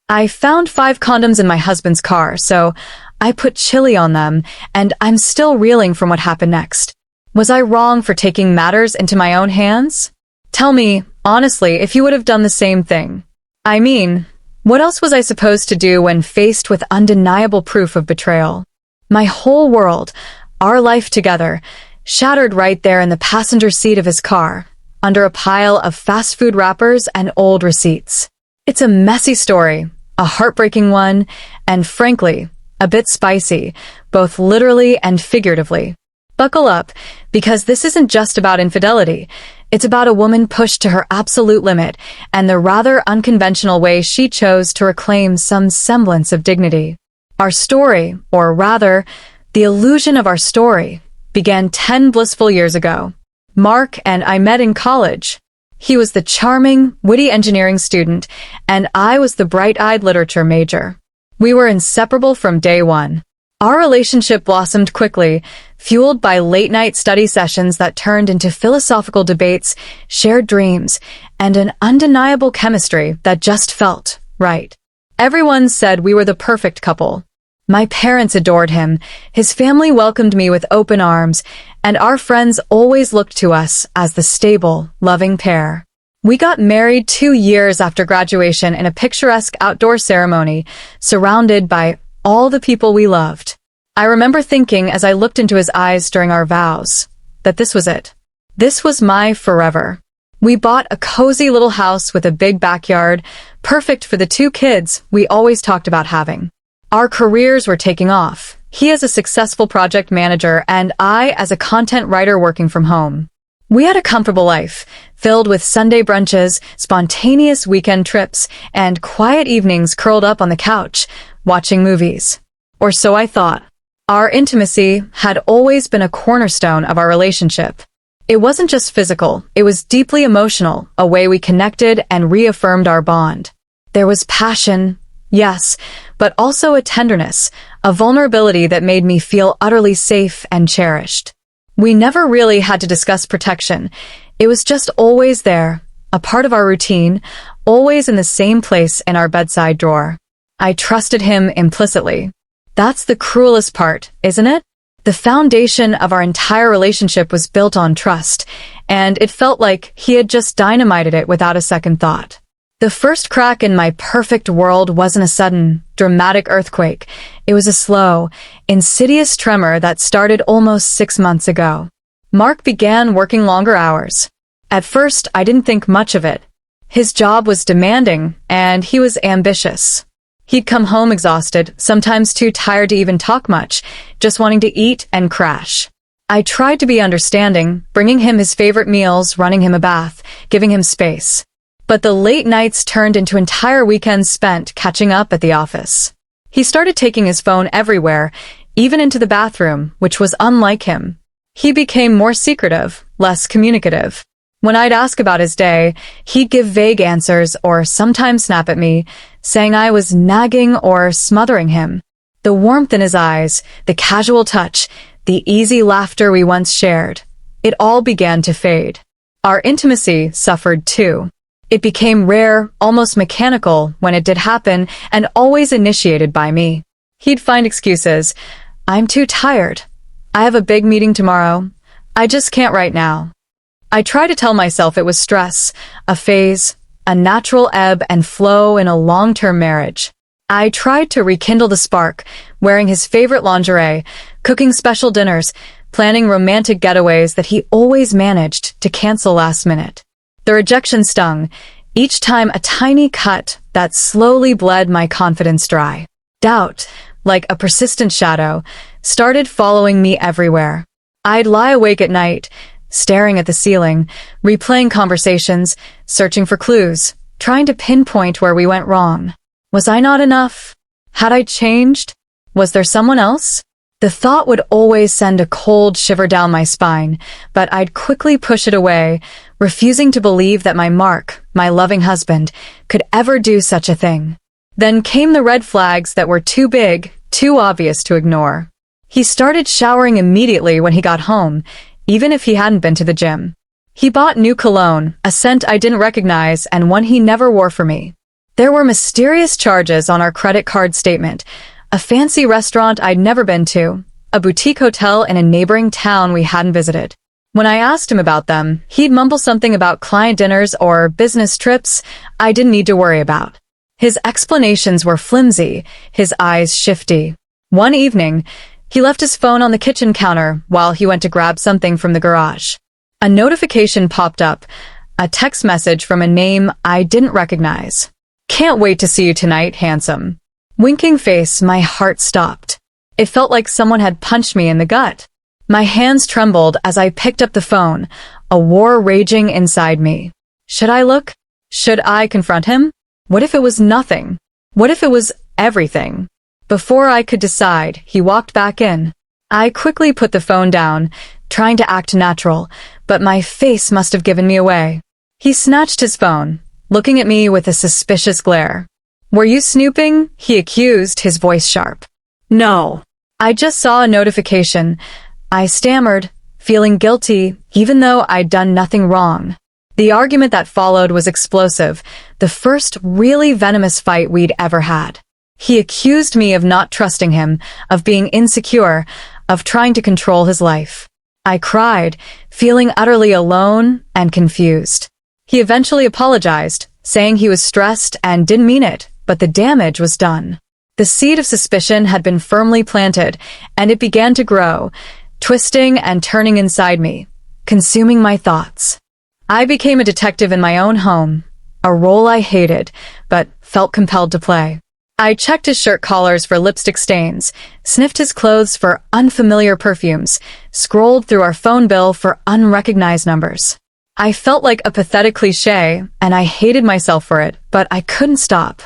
I found 5 condoms in my husband's car, so I put chili on them, and I'm still reeling from what happened next. Was I wrong for taking matters into my own hands? Tell me, honestly, if you would have done the same thing. I mean, what else was I supposed to do when faced with undeniable proof of betrayal? My whole world, our life together, shattered right there in the passenger seat of his car, under a pile of fast food wrappers and old receipts. It's a messy story, a heartbreaking one, and frankly, a bit spicy, both literally and figuratively. Buckle up, because this isn't just about infidelity. It's about a woman pushed to her absolute limit and the rather unconventional way she chose to reclaim some semblance of dignity. Our story, or rather, the illusion of our story, began 10 blissful years ago. Mark and I met in college. He was the charming, witty engineering student, and I was the bright-eyed literature major. We were inseparable from day one. Our relationship blossomed quickly, fueled by late-night study sessions that turned into philosophical debates, shared dreams, and an undeniable chemistry that just felt right. Everyone said we were the perfect couple. My parents adored him, his family welcomed me with open arms, and our friends always looked to us as the stable, loving pair. We got married 2 years after graduation in a picturesque outdoor ceremony, surrounded by all the people we loved. I remember thinking as I looked into his eyes during our vows, that this was it. This was my forever. We bought a cozy little house with a big backyard, perfect for the 2 kids we always talked about having. Our careers were taking off. He as a successful project manager and I as a content writer working from home. We had a comfortable life, filled with Sunday brunches, spontaneous weekend trips, and quiet evenings curled up on the couch, watching movies. Or so I thought. Our intimacy had always been a cornerstone of our relationship. It wasn't just physical, it was deeply emotional, a way we connected and reaffirmed our bond. There was passion, yes, but also a tenderness, a vulnerability that made me feel utterly safe and cherished. We never really had to discuss protection. It was just always there, a part of our routine, always in the same place in our bedside drawer. I trusted him implicitly. That's the cruelest part, isn't it? The foundation of our entire relationship was built on trust, and it felt like he had just dynamited it without a second thought. The first crack in my perfect world wasn't a sudden, dramatic earthquake. It was a slow, insidious tremor that started almost 6 months ago. Mark began working longer hours. At first, I didn't think much of it. His job was demanding, and he was ambitious. He'd come home exhausted, sometimes too tired to even talk much, just wanting to eat and crash. I tried to be understanding, bringing him his favorite meals, running him a bath, giving him space. But the late nights turned into entire weekends spent catching up at the office. He started taking his phone everywhere, even into the bathroom, which was unlike him. He became more secretive, less communicative. When I'd ask about his day, he'd give vague answers or sometimes snap at me, saying I was nagging or smothering him. The warmth in his eyes, the casual touch, the easy laughter we once shared, it all began to fade. Our intimacy suffered too. It became rare, almost mechanical when it did happen, and always initiated by me. He'd find excuses. I'm too tired. I have a big meeting tomorrow. I just can't right now. I try to tell myself it was stress, a phase, a natural ebb and flow in a long-term marriage. I tried to rekindle the spark, wearing his favorite lingerie, cooking special dinners, planning romantic getaways that he always managed to cancel last minute. The rejection stung, each time a tiny cut that slowly bled my confidence dry. Doubt, like a persistent shadow, started following me everywhere. I'd lie awake at night, staring at the ceiling, replaying conversations, searching for clues, trying to pinpoint where we went wrong. Was I not enough? Had I changed? Was there someone else? The thought would always send a cold shiver down my spine, but I'd quickly push it away, refusing to believe that my Mark, my loving husband, could ever do such a thing. Then came the red flags that were too big, too obvious to ignore. He started showering immediately when he got home, even if he hadn't been to the gym. He bought new cologne, a scent I didn't recognize and one he never wore for me. There were mysterious charges on our credit card statement, a fancy restaurant I'd never been to, a boutique hotel in a neighboring town we hadn't visited. When I asked him about them, he'd mumble something about client dinners or business trips I didn't need to worry about. His explanations were flimsy, his eyes shifty. One evening, he left his phone on the kitchen counter while he went to grab something from the garage. A notification popped up, a text message from a name I didn't recognize. "Can't wait to see you tonight, handsome." Winking face, my heart stopped. It felt like someone had punched me in the gut. My hands trembled as I picked up the phone, a war raging inside me. Should I look? Should I confront him? What if it was nothing? What if it was everything? Before I could decide, he walked back in. I quickly put the phone down, trying to act natural, but my face must have given me away. He snatched his phone, looking at me with a suspicious glare. "Were you snooping?" he accused, his voice sharp. "No. I just saw a notification." I stammered, feeling guilty, even though I'd done nothing wrong. The argument that followed was explosive, the first really venomous fight we'd ever had. He accused me of not trusting him, of being insecure, of trying to control his life. I cried, feeling utterly alone and confused. He eventually apologized, saying he was stressed and didn't mean it, but the damage was done. The seed of suspicion had been firmly planted, and it began to grow, twisting and turning inside me, consuming my thoughts. I became a detective in my own home, a role I hated, but felt compelled to play. I checked his shirt collars for lipstick stains, sniffed his clothes for unfamiliar perfumes, scrolled through our phone bill for unrecognized numbers. I felt like a pathetic cliché, and I hated myself for it, but I couldn't stop.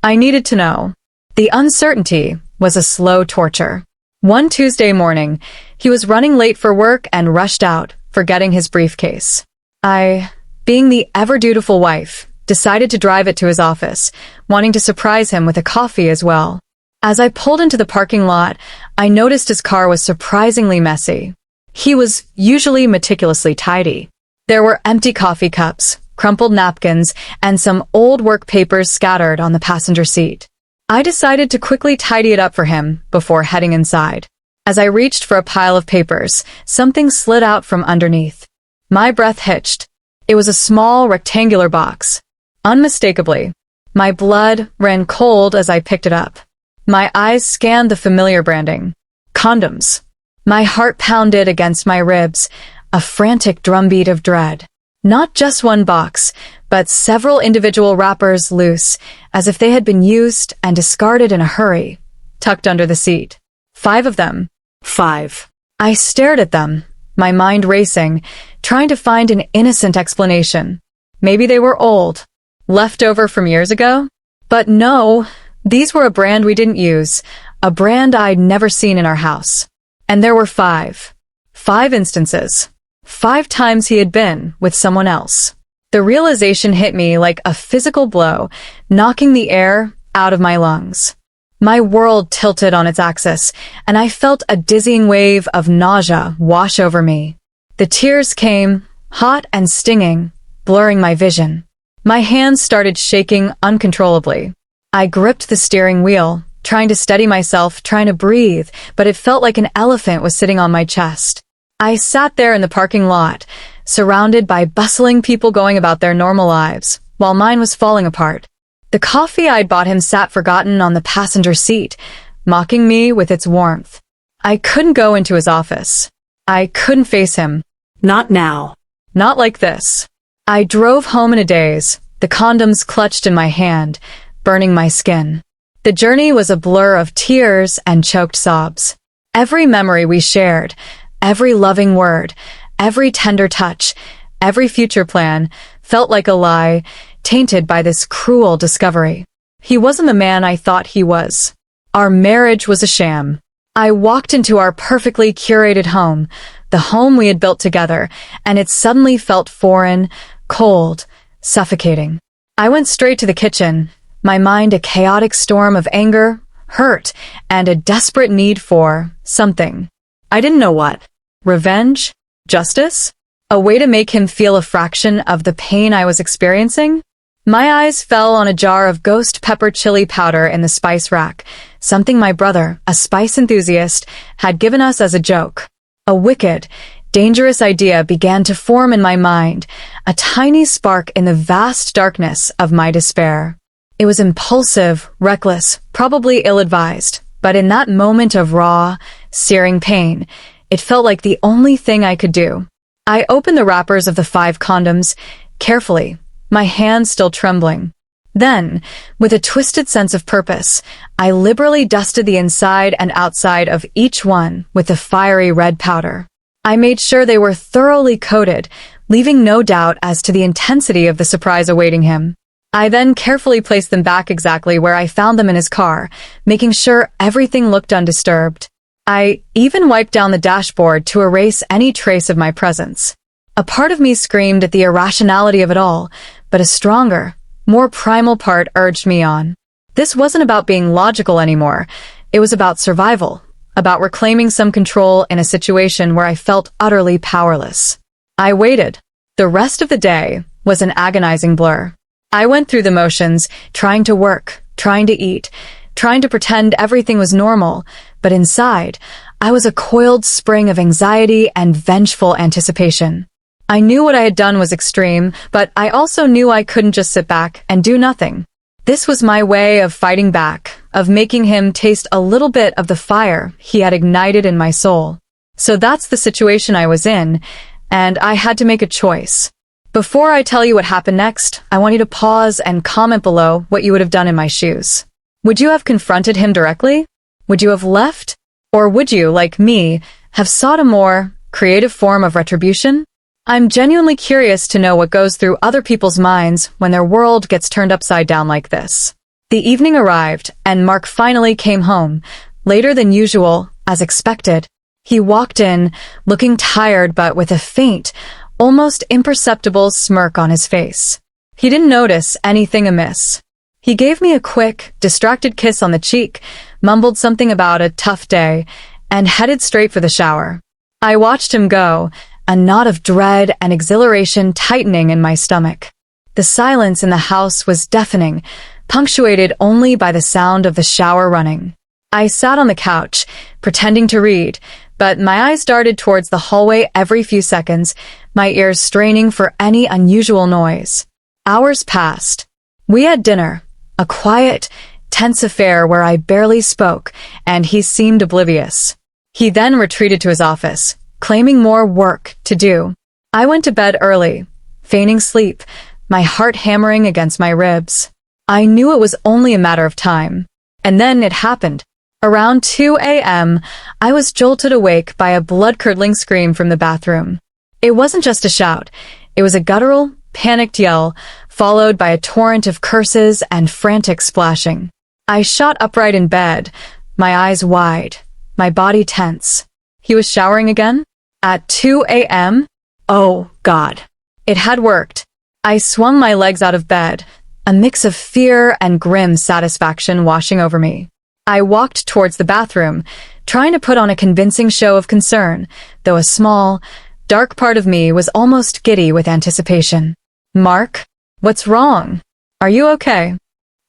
I needed to know. The uncertainty was a slow torture. One Tuesday morning, he was running late for work and rushed out, forgetting his briefcase. I, being the ever-dutiful wife, decided to drive it to his office, wanting to surprise him with a coffee as well. As I pulled into the parking lot, I noticed his car was surprisingly messy. He was usually meticulously tidy. There were empty coffee cups, crumpled napkins, and some old work papers scattered on the passenger seat. I decided to quickly tidy it up for him before heading inside. As I reached for a pile of papers, something slid out from underneath. My breath hitched. It was a small, rectangular box. Unmistakably, my blood ran cold as I picked it up. My eyes scanned the familiar branding. Condoms. My heart pounded against my ribs, a frantic drumbeat of dread. Not just one box, but several individual wrappers loose, as if they had been used and discarded in a hurry, tucked under the seat. 5 of them. 5. I stared at them, my mind racing, trying to find an innocent explanation. Maybe they were old, left over from years ago? But no, these were a brand we didn't use, a brand I'd never seen in our house. And there were 5. 5 instances. 5 times he had been with someone else. The realization hit me like a physical blow, knocking the air out of my lungs. My world tilted on its axis, and I felt a dizzying wave of nausea wash over me. The tears came, hot and stinging, blurring my vision. My hands started shaking uncontrollably. I gripped the steering wheel, trying to steady myself, trying to breathe, but it felt like an elephant was sitting on my chest. I sat there in the parking lot, surrounded by bustling people going about their normal lives, while mine was falling apart. The coffee I'd bought him sat forgotten on the passenger seat, mocking me with its warmth. I couldn't go into his office. I couldn't face him. Not now. Not like this. I drove home in a daze, the condoms clutched in my hand, burning my skin. The journey was a blur of tears and choked sobs. Every memory we shared, every loving word, every tender touch, every future plan, felt like a lie, tainted by this cruel discovery. He wasn't the man I thought he was. Our marriage was a sham. I walked into our perfectly curated home, the home we had built together, and it suddenly felt foreign, cold, suffocating. I went straight to the kitchen, my mind a chaotic storm of anger, hurt, and a desperate need for something. I didn't know what. Revenge? Justice? A way to make him feel a fraction of the pain I was experiencing? My eyes fell on a jar of ghost pepper chili powder in the spice rack, something my brother, a spice enthusiast, had given us as a joke. A wicked, dangerous idea began to form in my mind, a tiny spark in the vast darkness of my despair. It was impulsive, reckless, probably ill-advised, but in that moment of raw, searing pain, it felt like the only thing I could do. I opened the wrappers of the 5 condoms, carefully, my hands still trembling. Then, with a twisted sense of purpose, I liberally dusted the inside and outside of each one with the fiery red powder. I made sure they were thoroughly coated, leaving no doubt as to the intensity of the surprise awaiting him. I then carefully placed them back exactly where I found them in his car, making sure everything looked undisturbed. I even wiped down the dashboard to erase any trace of my presence. A part of me screamed at the irrationality of it all, but a stronger, more primal part urged me on. This wasn't about being logical anymore. It was about survival, about reclaiming some control in a situation where I felt utterly powerless. I waited. The rest of the day was an agonizing blur. I went through the motions, trying to work, trying to eat, trying to pretend everything was normal, but inside, I was a coiled spring of anxiety and vengeful anticipation. I knew what I had done was extreme, but I also knew I couldn't just sit back and do nothing. This was my way of fighting back, of making him taste a little bit of the fire he had ignited in my soul. So that's the situation I was in, and I had to make a choice. Before I tell you what happened next, I want you to pause and comment below what you would have done in my shoes. Would you have confronted him directly? Would you have left? Or would you, like me, have sought a more creative form of retribution? I'm genuinely curious to know what goes through other people's minds when their world gets turned upside down like this. The evening arrived, and Mark finally came home, later than usual, as expected. He walked in, looking tired but with a faint, almost imperceptible smirk on his face. He didn't notice anything amiss. He gave me a quick, distracted kiss on the cheek, mumbled something about a tough day, and headed straight for the shower. I watched him go, a knot of dread and exhilaration tightening in my stomach. The silence in the house was deafening, punctuated only by the sound of the shower running. I sat on the couch, pretending to read, but my eyes darted towards the hallway every few seconds, my ears straining for any unusual noise. Hours passed. We had dinner, a quiet, tense affair where I barely spoke, and he seemed oblivious. He then retreated to his office, claiming more work to do. I went to bed early, feigning sleep, my heart hammering against my ribs. I knew it was only a matter of time. And then it happened. Around 2 a.m., I was jolted awake by a blood-curdling scream from the bathroom. It wasn't just a shout. It was a guttural, panicked yell, followed by a torrent of curses and frantic splashing. I shot upright in bed, my eyes wide, my body tense. He was showering again? At 2 a.m.? Oh, God. It had worked. I swung my legs out of bed, a mix of fear and grim satisfaction washing over me. I walked towards the bathroom, trying to put on a convincing show of concern, though a small, dark part of me was almost giddy with anticipation. Mark? What's wrong? Are you okay?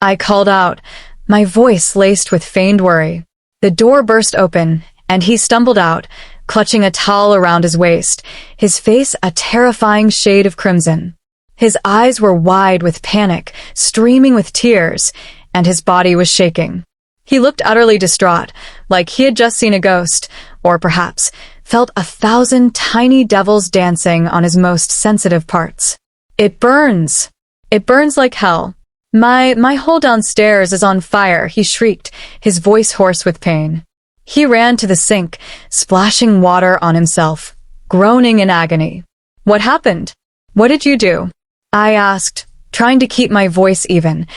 I called out, my voice laced with feigned worry. The door burst open, and he stumbled out, clutching a towel around his waist, his face a terrifying shade of crimson. His eyes were wide with panic, streaming with tears, and his body was shaking. He looked utterly distraught, like he had just seen a ghost, or perhaps felt 1,000 tiny devils dancing on his most sensitive parts. It burns. It burns like hell. My hole downstairs is on fire, he shrieked, his voice hoarse with pain. He ran to the sink, splashing water on himself, groaning in agony. What happened? What did you do? I asked, trying to keep my voice even,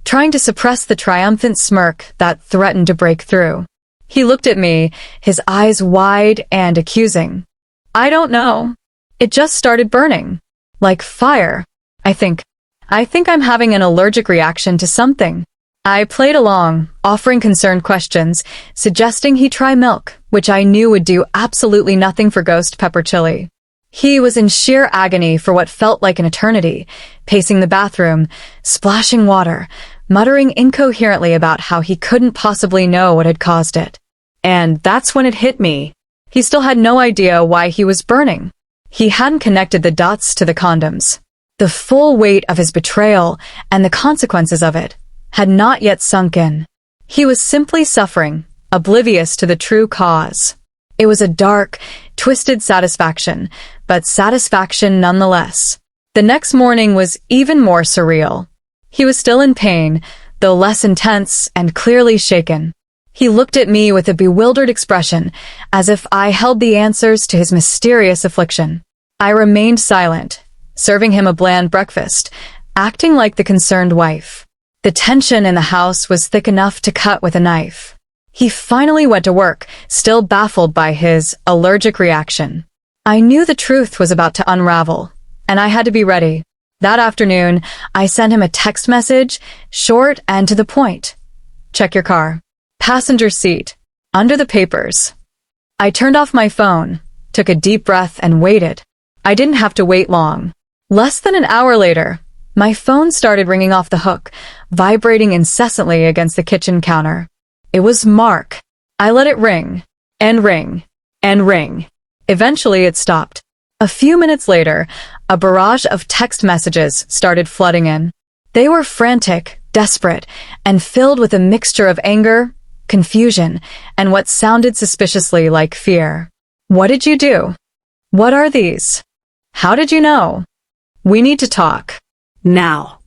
trying to suppress the triumphant smirk that threatened to break through. He looked at me, his eyes wide and accusing. I don't know. It just started burning. Like fire. I think I'm having an allergic reaction to something. I played along, offering concerned questions, suggesting he try milk, which I knew would do absolutely nothing for ghost pepper chili. He was in sheer agony for what felt like an eternity, pacing the bathroom, splashing water, muttering incoherently about how he couldn't possibly know what had caused it. And that's when it hit me. He still had no idea why he was burning. He hadn't connected the dots to the condoms. The full weight of his betrayal and the consequences of it had not yet sunk in. He was simply suffering, oblivious to the true cause. It was a dark, twisted satisfaction, but satisfaction nonetheless. The next morning was even more surreal. He was still in pain, though less intense and clearly shaken. He looked at me with a bewildered expression, as if I held the answers to his mysterious affliction. I remained silent, serving him a bland breakfast, acting like the concerned wife. The tension in the house was thick enough to cut with a knife. He finally went to work, still baffled by his allergic reaction. I knew the truth was about to unravel, and I had to be ready. That afternoon, I sent him a text message, short and to the point. Check your car. Passenger seat. Under the papers. I turned off my phone, took a deep breath, and waited. I didn't have to wait long. Less than an hour later, my phone started ringing off the hook, vibrating incessantly against the kitchen counter. It was Mark. I let it ring, and ring, and ring. Eventually it stopped. A few minutes later, a barrage of text messages started flooding in. They were frantic, desperate, and filled with a mixture of anger, confusion, and what sounded suspiciously like fear. What did you do? What are these? How did you know? We need to talk. Now.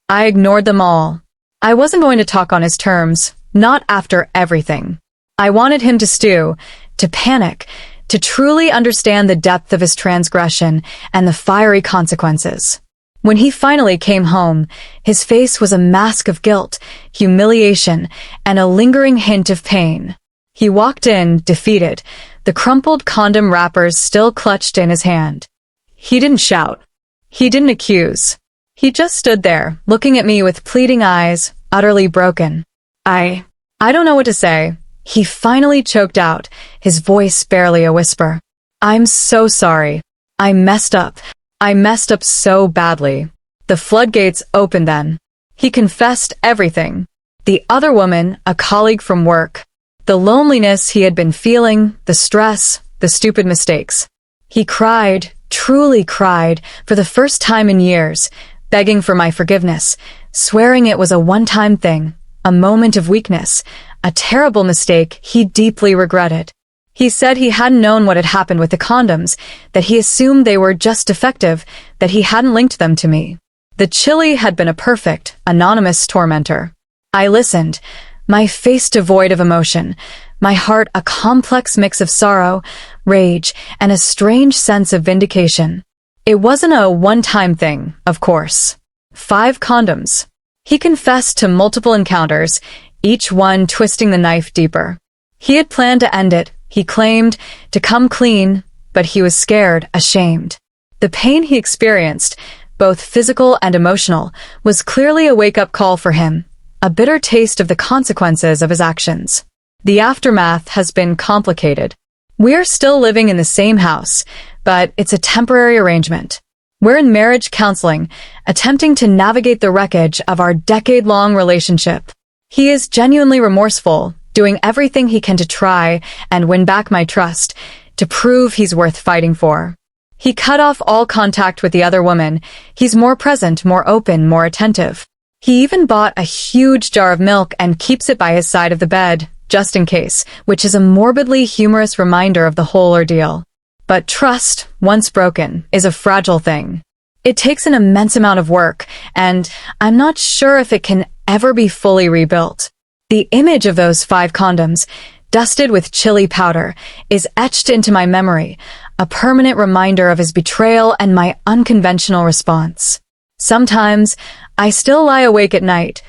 I ignored them all. I wasn't going to talk on his terms, not after everything. I wanted him to stew, to panic, to truly understand the depth of his transgression and the fiery consequences. When he finally came home, his face was a mask of guilt, humiliation, and a lingering hint of pain. He walked in, defeated, the crumpled condom wrappers still clutched in his hand. He didn't shout. He didn't accuse. He just stood there, looking at me with pleading eyes, utterly broken. I don't know what to say. He finally choked out, his voice barely a whisper. I'm so sorry. I messed up. I messed up so badly. The floodgates opened then. He confessed everything. The other woman, a colleague from work. The loneliness he had been feeling, the stress, the stupid mistakes. He cried, truly cried, for the first time in years, begging for my forgiveness, swearing it was a one-time thing, a moment of weakness, a terrible mistake he deeply regretted. He said he hadn't known what had happened with the condoms, that he assumed they were just defective, that he hadn't linked them to me. The chili had been a perfect, anonymous tormentor. I listened, my face devoid of emotion, my heart a complex mix of sorrow, rage, and a strange sense of vindication. It wasn't a one-time thing, of course. 5 condoms. He confessed to multiple encounters, each one twisting the knife deeper. He had planned to end it, he claimed, to come clean, but he was scared, ashamed. The pain he experienced, both physical and emotional, was clearly a wake-up call for him, a bitter taste of the consequences of his actions. The aftermath has been complicated. We're still living in the same house, but it's a temporary arrangement. We're in marriage counseling, attempting to navigate the wreckage of our decade-long relationship. He is genuinely remorseful, doing everything he can to try and win back my trust, to prove he's worth fighting for. He cut off all contact with the other woman. He's more present, more open, more attentive. He even bought a huge jar of milk and keeps it by his side of the bed, just in case, which is a morbidly humorous reminder of the whole ordeal. But trust, once broken, is a fragile thing. It takes an immense amount of work, and I'm not sure if it can ever be fully rebuilt. The image of those 5 condoms, dusted with chili powder, is etched into my memory, a permanent reminder of his betrayal and my unconventional response. Sometimes, I still lie awake at night,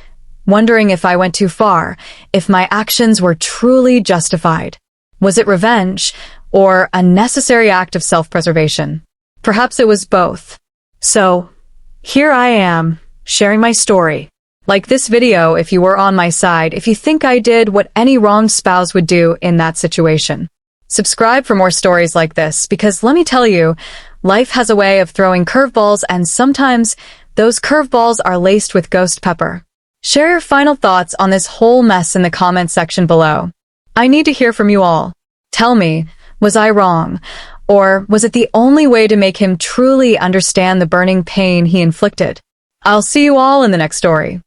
wondering if I went too far, if my actions were truly justified. Was it revenge, or a necessary act of self-preservation? Perhaps it was both. So, here I am, sharing my story. Like this video if you were on my side, if you think I did what any wronged spouse would do in that situation. Subscribe for more stories like this, because let me tell you, Life has a way of throwing curveballs, and sometimes those curveballs are laced with ghost pepper. Share your final thoughts on this whole mess in the comments section below. I need to hear from you all. Tell me, was I wrong? Or was it the only way to make him truly understand the burning pain he inflicted? I'll see you all in the next story.